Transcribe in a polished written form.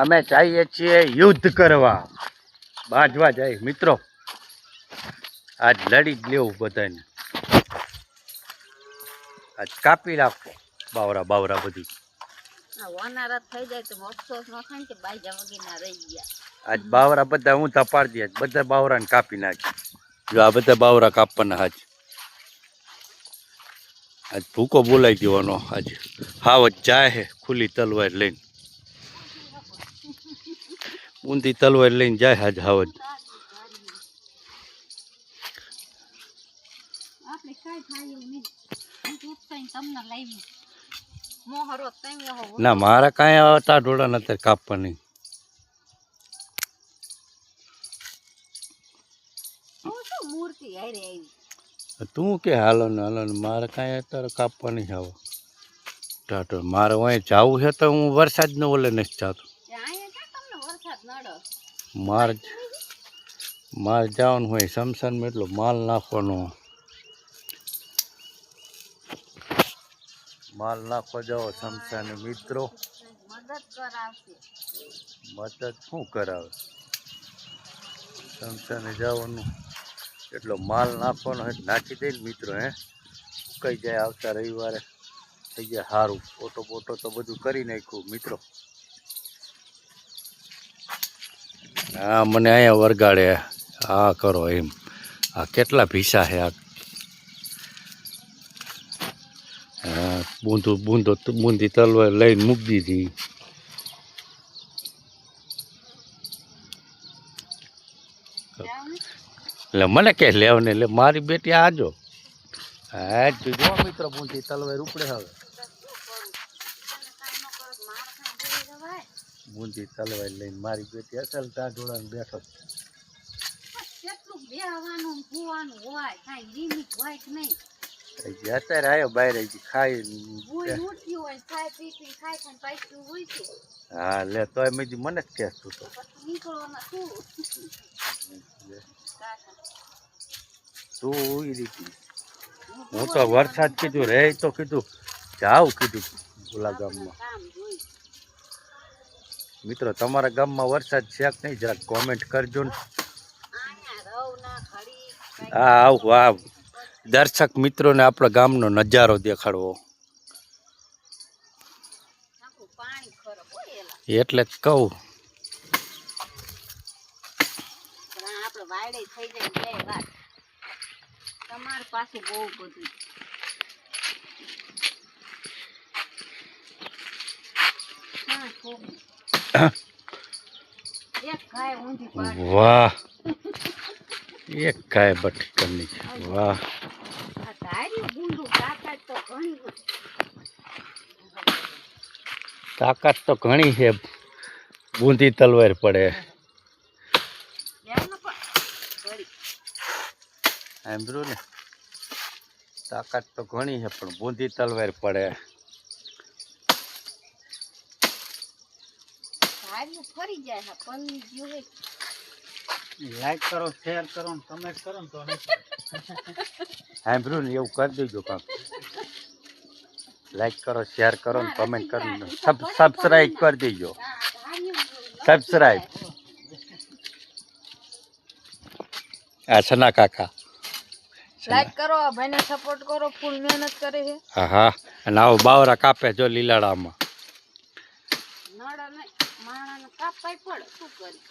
અમે જઈએ છીએ યુદ્ધ કરવા, બાજવા જાય મિત્રો. આજ લડી જ લેવું બધાને, આજ કાપી નાખો બાવરા બધું. આજ બાવરા બધા હું પાડી દે, બધા બાવરાને કાપી નાખી. જો આ બધા બાવરા કાપવાના આજ ભૂકો બોલાવી દેવાનો. આજે હાવત જાય હે ખુલ્લી તલવાર લઈને, ઊંધી તલવાર લઈને જાય આજ હાવત. ના મારા કાંઈ આવતા ઢોળા નથી કાપવા નહીં. તું કે હાલો ને મારે કાંઈ અત્યારે કાપવા નહીં આવો ટાટો. મારે અહીં જવું છે તો હું વરસાદ ને ઓલે નથી જતો. મારે જવાનું હોય શમશાનમાં, એટલો માલ નાખવાનો. માલ નાખવા જાઓ શમશાને મિત્રો. મદદ શું કરાવે? શમશાને જવાનું એટલો માલ નાખવાનો હે, નાખી દઈને મિત્રો. કઈ જાય આવતા રવિવારે થઈ જાય સારું. ફોટો તો બધું કરી નાખ્યું મિત્રો. હા મને અહીંયા વરગાડે આ કરો એમ. આ કેટલા ભીસા છે આ. હા બૂંદી તલવાર લઈને મૂકી દીધી. એટલે મને કે લેવ ને, એટલે મારી બેટી આજો. હા જો મિત્રો બૂંદી તલવાર ઉપડે. હવે બૂંદી તલવાર લઈને મારી બેટી અસલ ટાઢોળાને બેઠો. અત્યારે આવ્યો બહાર ખાઈ. હા લે તોય મેં મને જ કહેતું તો. તું હું તો વરસાદ કીધું રે તો કીધું જાવ કીધું ઓલા ગામમાં. મિત્રો તમારા ગામમાં વરસાદ છે કે નહીં જરાક કોમેન્ટ કરજો ને. હા આવ દર્શક મિત્રોને આપણા ગામનો નજારો દેખાડવો, એટલે જ કહું. તમારી પાસે બહુ બધું. વાહ એક ગાય બટી કરની છે. વાહ તાકાત તો ઘણી છે. બૂંદી તલવાર પડે સાંભળ્યું ને. તાકાત તો ઘણી છે પણ બૂંદી તલવાર પડે. લાઈક કરો, શેર કરો, કમેન્ટ કરો ને તો સાંભળ્યું ને એવું કરી દેજો. કામ લાઈક કરો, શેર કરો ને કમેન્ટ કરો ને સબસ્ક્રાઈબ કરી દેજો. સબસ્ક્રાઈબ. આ સના કાકા લાઈક કરો, ભાઈને સપોર્ટ કરો, ફૂલ મહેનત કરે છે. હા અને આવો બાવરા કાપે જો લીલાડામાં. નડા નહીં માણાને કાપાય પડે શું કરી.